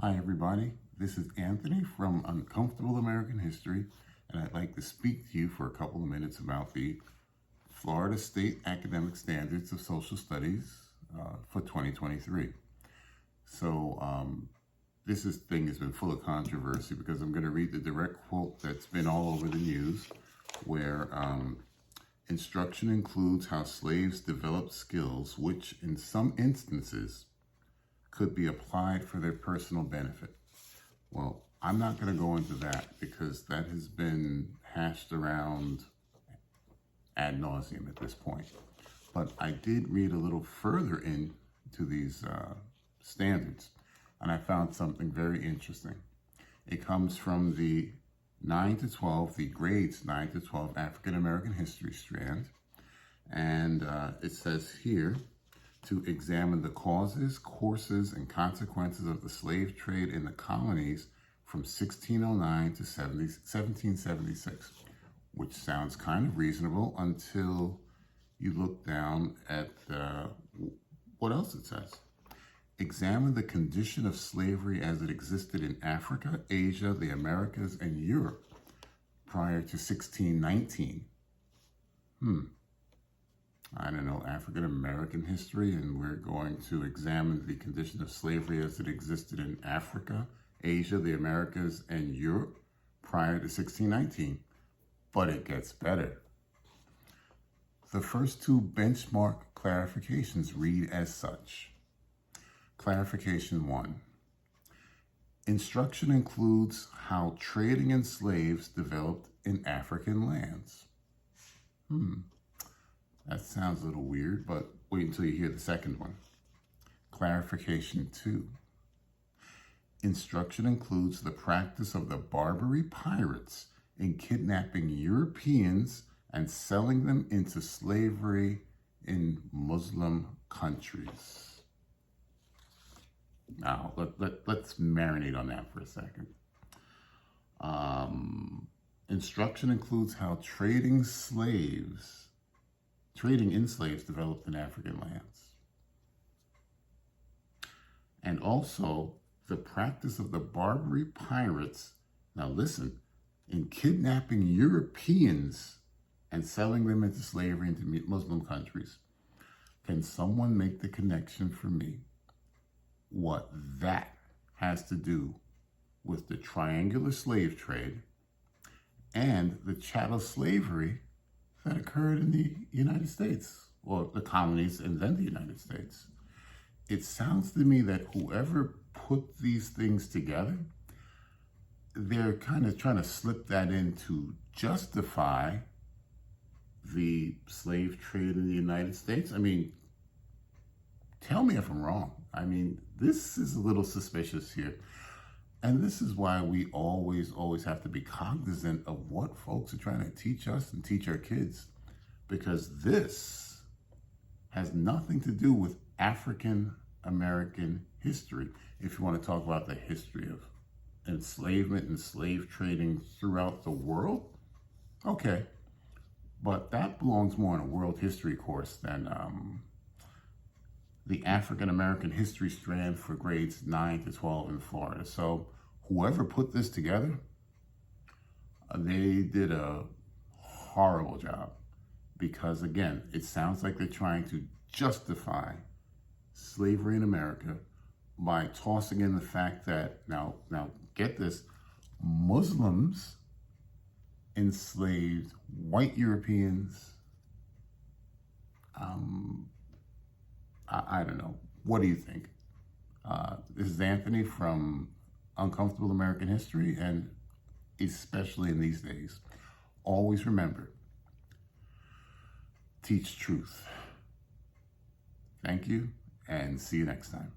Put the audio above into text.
Hi everybody, this is Anthony from Uncomfortable American History, and I'd like to speak to you for a couple of minutes about the Florida State Academic Standards of Social Studies for 2023. This thing has been full of controversy because I'm going to read the direct quote that's been all over the news, where instruction includes how slaves developed skills which in some instances could be applied for their personal benefit. Well, I'm not going to go into that because that has been hashed around ad nauseum at this point. But I did read a little further into these standards, and I found something very interesting. It comes from the 9 to 12, the grades 9 to 12 African American History strand, and it says here, to examine the causes, courses, and consequences of the slave trade in the colonies from 1609 to 1776, which sounds kind of reasonable until you look down at what else it says. Examine the condition of slavery as it existed in Africa, Asia, the Americas, and Europe prior to 1619. I don't know, African American history, and we're going to examine the condition of slavery as it existed in Africa, Asia, the Americas, and Europe prior to 1619. But it gets better. The first two benchmark clarifications read as such. Clarification 1. Instruction includes how trading in slaves developed in African lands. That sounds a little weird, but wait until you hear the second one. Clarification 2. Instruction includes the practice of the Barbary Pirates in kidnapping Europeans and selling them into slavery in Muslim countries. Now, let's marinate on that for a second. Instruction includes how trading in slaves developed in African lands. And also the practice of the Barbary Pirates, now listen, in kidnapping Europeans and selling them into slavery into Muslim countries. Can someone make the connection for me what that has to do with the triangular slave trade and the chattel slavery that occurred in the United States, or the colonies and then the United States? It sounds to me that whoever put these things together, they're kind of trying to slip that in to justify the slave trade in the United States. I mean, tell me if I'm wrong. I mean, this is a little suspicious here. And this is why we always have to be cognizant of what folks are trying to teach us and teach our kids, because this has nothing to do with African American history. If you want to talk about the history of enslavement and slave trading throughout the world, okay. But that belongs more in a world history course than the African American history strand for grades 9 to 12 in Florida. So whoever put this together, they did a horrible job, because again, it sounds like they're trying to justify slavery in America by tossing in the fact that, now get this, Muslims enslaved white Europeans. I don't know. What do you think? This is Anthony from Uncomfortable American History, and especially in these days, always remember, teach truth. Thank you, and see you next time.